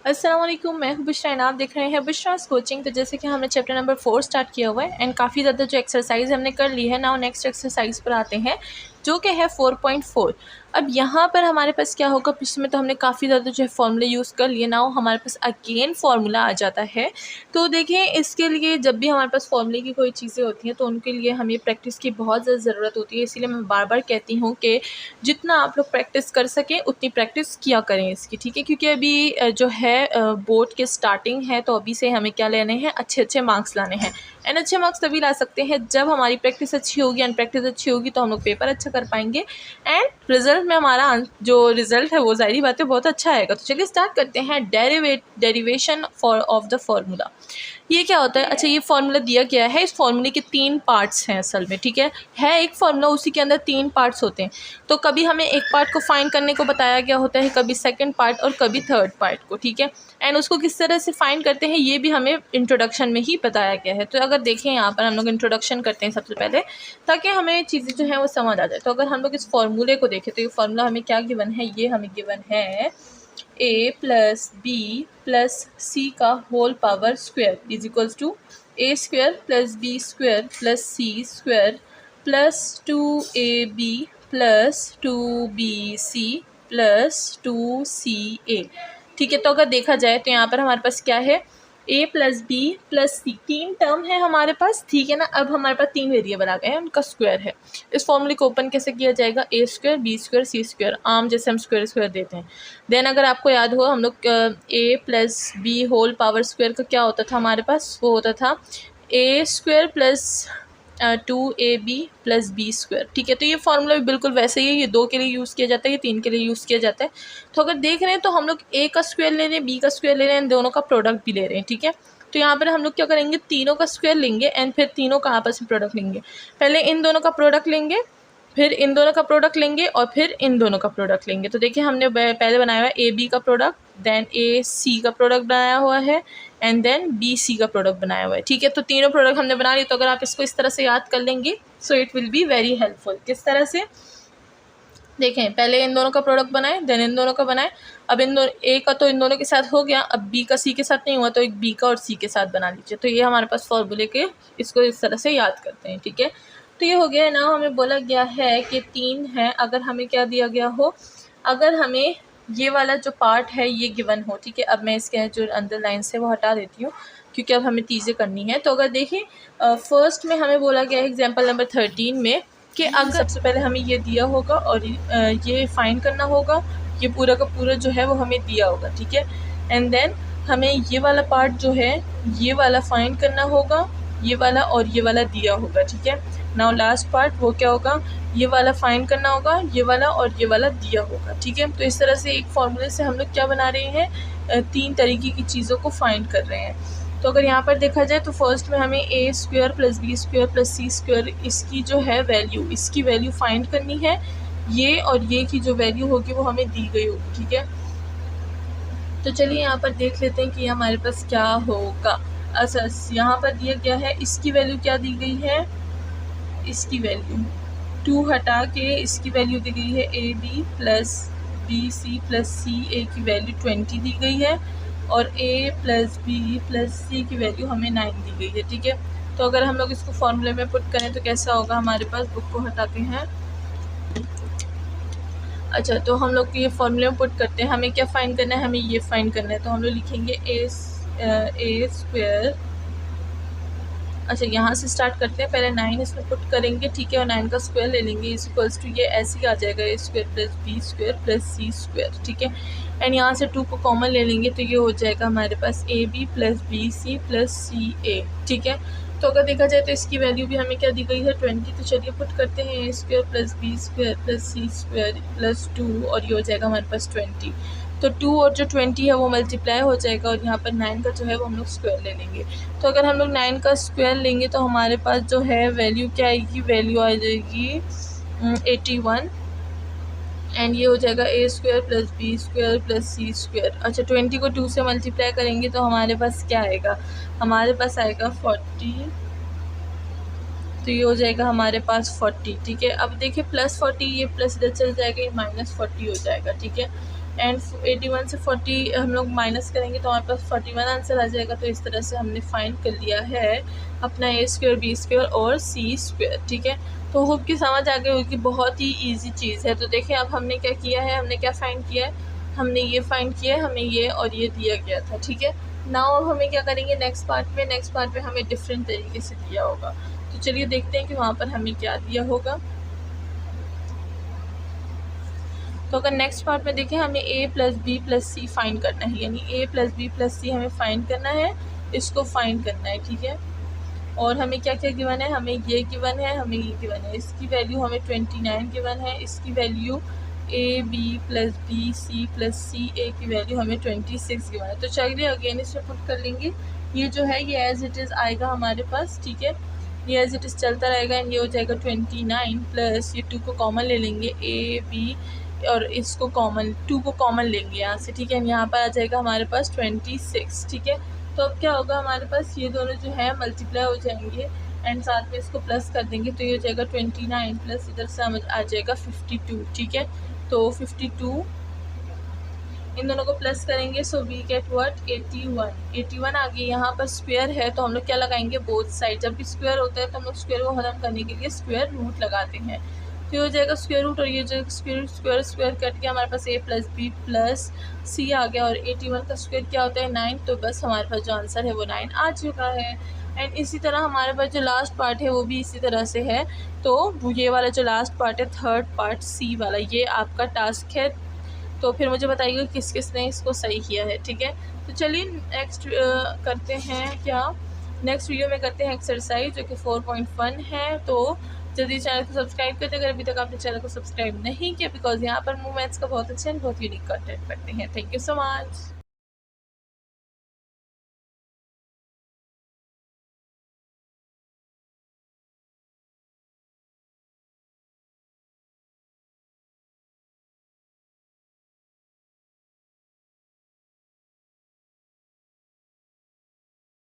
अस्सलाम वालेकुम, मैं हूं बुशरा और आप देख रहे हैं बुशरास कोचिंग। तो जैसे कि हमने चैप्टर नंबर 4 स्टार्ट किया हुआ है एंड काफ़ी ज़्यादा जो एक्सरसाइज हमने कर ली है। नाउ नेक्स्ट एक्सरसाइज पर आते हैं जो कि है 4.4। अब यहाँ पर हमारे पास क्या होगा, पिछले में तो हमने काफ़ी ज़्यादा जो है फॉर्मूले यूज़ कर लिए। नाउ हमारे पास अगेन फार्मूला आ जाता है। तो देखिए, इसके लिए जब भी हमारे पास फॉर्मूले की कोई चीज़ें होती हैं तो उनके लिए हमें प्रैक्टिस की बहुत ज़्यादा ज़रूरत होती है। इसीलिए मैं बार बार कहती हूँ कि जितना आप लोग प्रैक्टिस कर सकें उतनी प्रैक्टिस किया करें इसकी, ठीक है। क्योंकि अभी जो है बोर्ड के स्टार्टिंग है, तो अभी से हमें क्या लेने हैं, अच्छे अच्छे मार्क्स लाने हैं। एंड अच्छे मार्क्स तभी ला सकते हैं जब हमारी प्रैक्टिस अच्छी होगी एंड प्रैक्टिस अच्छी होगी तो हम लोग पेपर अच्छा कर पाएंगे एंड रिजल्ट में हमारा जो रिजल्ट है वो ज़ाहिर बात है बहुत अच्छा आएगा। तो चलिए स्टार्ट करते हैं डेरिवेशन ऑफ द फार्मूला। ये क्या होता है? अच्छा, ये फार्मूला दिया गया है, इस फार्मूले के 3 पार्ट्स हैं असल में, ठीक है एक फार्मूला, उसी के अंदर 3 पार्ट्स होते हैं। तो कभी हमें एक पार्ट को फाइंड करने को बताया गया होता है, कभी सेकंड पार्ट और कभी थर्ड पार्ट को, ठीक है। एंड उसको किस तरह से फाइंड करते हैं ये भी हमें इंट्रोडक्शन में ही बताया गया है। तो अगर देखें यहाँ पर हम लोग इंट्रोडक्शन करते हैं सबसे पहले, ताकि हमें चीज़ें जो है वो समझ आ जाए। तो अगर हम लोग इस फार्मूले को देखें तो ये फार्मूला हमें क्या गिवन है, ये हमें गिवन है a plus B plus C का whole power square is equals to A square plus B square plus C square plus 2ab plus 2bc plus 2ca, ठीक है। तो अगर देखा जाए तो यहाँ पर हमारे पास क्या है, a plus B plus C, 3 term है हमारे पास, ठीक है ना। अब हमारे पास 3 वेरिएबल आ गए हैं, उनका स्क्वायर है। इस फॉर्मूले को ओपन कैसे किया जाएगा, a square B square C square, आम जैसे हम स्क्वायर स्क्वायर देते हैं। देन अगर आपको याद हो, हम लोग a plus b whole power square का क्या होता था हमारे पास, वो होता था a square plus 2ab plus B square, ठीक है। तो ये फार्मूला भी बिल्कुल वैसे ही है, ये 2 के लिए यूज़ किया जाता है, ये 3 के लिए यूज़ किया जाता है। तो अगर देख रहे हैं तो हम लोग ए का स्क्वायर ले रहे हैं, बी का स्क्वायर ले रहे हैं, दोनों का प्रोडक्ट भी ले रहे हैं, ठीक है। तो यहाँ पर हम लोग क्या करेंगे, तीनों का स्क्वायर लेंगे एंड फिर तीनों का आपस में प्रोडक्ट लेंगे। पहले इन दोनों का प्रोडक्ट लेंगे, फिर इन दोनों का प्रोडक्ट लेंगे और फिर इन दोनों का प्रोडक्ट लेंगे। तो देखिए, हमने पहले बनाया हुआ है ए बी का प्रोडक्ट, देन ए सी का प्रोडक्ट बनाया हुआ है एंड देन बी सी का प्रोडक्ट बनाया हुआ है, ठीक है। तो तीनों प्रोडक्ट हमने बना लिए। तो अगर आप इसको इस तरह से याद कर लेंगे so it will be very helpful. किस तरह से, देखें, पहले इन दोनों का प्रोडक्ट बनाए, देन इन दोनों का बनाए। अब इन दोनों, ए का तो इन दोनों के साथ हो गया, अब बी का सी के साथ नहीं हुआ तो एक बी का और सी के साथ बना लीजिए। तो ये हमारे पास फॉर्मूले के, इसको इस तरह से याद करते हैं, ठीक है। तो ये हो गया है ना। हमें बोला गया है कि 3 है, अगर हमें क्या दिया गया हो, अगर हमें ये वाला जो पार्ट है ये गिवन हो, ठीक है। अब मैं इसके जो अंदर लाइन से वो हटा देती हूँ क्योंकि अब हमें चीज़ें करनी है। तो अगर देखें, फर्स्ट में हमें बोला गया है एग्जाम्पल नंबर 13 में कि अगर सबसे पहले हमें ये दिया होगा और ये फाइंड करना होगा, ये पूरा का पूरा जो है वो हमें दिया होगा, ठीक है। एंड देन हमें ये वाला पार्ट जो है ये वाला फाइंड करना होगा, ये वाला और ये वाला दिया होगा, ठीक है। नाउ लास्ट पार्ट वो क्या होगा, ये वाला फाइंड करना होगा, ये वाला और ये वाला दिया होगा, ठीक है। तो इस तरह से एक फॉर्मूले से हम लोग क्या बना रहे हैं, 3 तरीके की चीज़ों को फाइंड कर रहे हैं। तो अगर यहाँ पर देखा जाए तो फर्स्ट में हमें a square plus B square plus C square, इसकी जो है वैल्यू, इसकी वैल्यू फाइंड करनी है। ये और ये की जो वैल्यू होगी वो हमें दी गई होगी, ठीक है। तो चलिए यहाँ पर देख लेते हैं कि हमारे पास क्या होगा। अच्छा, यहाँ पर दिया गया है, इसकी वैल्यू क्या दी गई है, इसकी वैल्यू 2 हटा के इसकी वैल्यू दी गई है a b plus b c plus c, a की वैल्यू 20 दी गई है और a plus B plus c की वैल्यू हमें 9 दी गई है, ठीक है। तो अगर हम लोग इसको फॉर्मूले में पुट करें तो कैसा होगा, हमारे पास, बुक को हटाते हैं। अच्छा, तो हम लोग ये फॉर्मूले में पुट करते हैं, हमें क्या फाइंड करना है, हमें ये फाइंड करना है। तो हम लोग लिखेंगे ए स्क्वायर, अच्छा यहाँ से स्टार्ट करते हैं, पहले 9 इसमें पुट करेंगे, ठीक है, और 9 का स्क्वायर ले लेंगे, इज इक्वल्स टू ये ऐसे ही आ जाएगा a square plus B square plus C square, ठीक है। एंड यहाँ से 2 को कॉमन ले लेंगे तो ये हो जाएगा हमारे पास a b plus b c plus c a, ठीक है। तो अगर देखा जाए तो इसकी वैल्यू भी हमें क्या दी गई है, 20। तो चलिए पुट करते हैं a square plus B square plus C square plus 2 और ये हो जाएगा हमारे पास 20। तो 2 और जो 20 है वो मल्टीप्लाई हो जाएगा और यहाँ पर 9 का जो है वो हम लोग स्क्वायर ले लेंगे। तो अगर हम लोग 9 का स्क्वायर लेंगे तो हमारे पास जो है वैल्यू क्या आएगी, वैल्यू आ जाएगी 81 एंड ये हो जाएगा a square plus B square plus C square. अच्छा, 20 को 2 से मल्टीप्लाई करेंगे तो हमारे पास क्या आएगा, हमारे पास आएगा 40, तो ये हो जाएगा हमारे पास 40, ठीक है। अब देखिए प्लस 40, ये प्लस इधर चल जाएगा, ये माइनस 40 हो जाएगा, ठीक है। एंड 81 से 40 हम लोग माइनस करेंगे तो हमारे पास 41 आंसर आ जाएगा। तो इस तरह से हमने फाइंड कर लिया है अपना ए स्क्वायर, बी स्क्वायर और सी स्क्वायर। ठीक है, तो होप कि समझ आ गई होगी, बहुत ही ईजी चीज़ है। तो देखिए अब हमने क्या किया है, हमने क्या फाइंड किया है, हमने ये फाइंड किया है, हमें ये और ये दिया गया था। ठीक है, नाउ अब हमें क्या करेंगे नेक्स्ट पार्ट में, नेक्स्ट पार्ट में हमें डिफरेंट तरीके से दिया होगा। तो चलिए देखते हैं कि वहाँ पर हमें क्या दिया होगा। तो अगर नेक्स्ट पार्ट में देखें, हमें a plus B plus C find करना है, यानी a plus B plus C हमें फाइंड करना है, इसको फाइंड करना है। ठीक है, और हमें क्या क्या गिवन है, हमें ये गिवन है, हमें ये गिवन है, इसकी वैल्यू हमें 29 गिवन है, इसकी value a b plus b c plus c a की वैल्यू हमें 26 गिवन है। तो चलिए अगेन इसमें पुट कर लेंगे, ये जो है ये एज इट इज़ आएगा हमारे पास। ठीक है, ये एज इट इज़ चलता रहेगा एंड ये हो जाएगा 29 प्लस ये 2 को कॉमन ले लेंगे, ए बी और इसको कॉमन 2 को कॉमन लेंगे यहाँ से। ठीक है, यहाँ पर आ जाएगा हमारे पास 26। ठीक है, तो अब क्या होगा, हमारे पास ये दोनों जो है मल्टीप्लाई हो जाएंगे एंड साथ में इसको प्लस कर देंगे, तो ये हो जाएगा 29 प्लस इधर से आ जाएगा 52। ठीक है, तो 52 इन दोनों को प्लस करेंगे, सो वी गेट व्हाट 81 आ गई। यहाँ पर स्क्वायर है तो हम लोग क्या लगाएंगे, बोथ साइड। जब भी स्क्वायर होता है तो हम लोग स्क्वायर को खत्म करने के लिए स्क्वायर रूट लगाते हैं। तो ये हो जाएगा स्क्वायर रूट और ये जो स्क्वायर स्क्वायर कट के हमारे पास a प्लस बी प्लस सी आ गया, और 81 का स्क्वायर क्या होता है 9। तो बस हमारे पास जो आंसर है वो 9 आ चुका है। एंड इसी तरह हमारे पास जो लास्ट पार्ट है वो भी इसी तरह से है। तो ये वाला जो लास्ट पार्ट है, थर्ड पार्ट सी वाला, ये आपका टास्क है। तो फिर मुझे बताइएगा किस किस ने इसको सही किया है। ठीक है, तो चलिए नेक्स्ट करते हैं क्या, नेक्स्ट वीडियो में करते हैं एक्सरसाइज जो कि 4.1 है। तो जल्दी चैनल को सब्सक्राइब करते अगर अभी तक आपने चैनल को सब्सक्राइब नहीं किया, बिकॉज यहाँ पर मूव मैथ्स का बहुत अच्छा एंड बहुत यूनिक कंटेंट करते हैं। Thank you so much.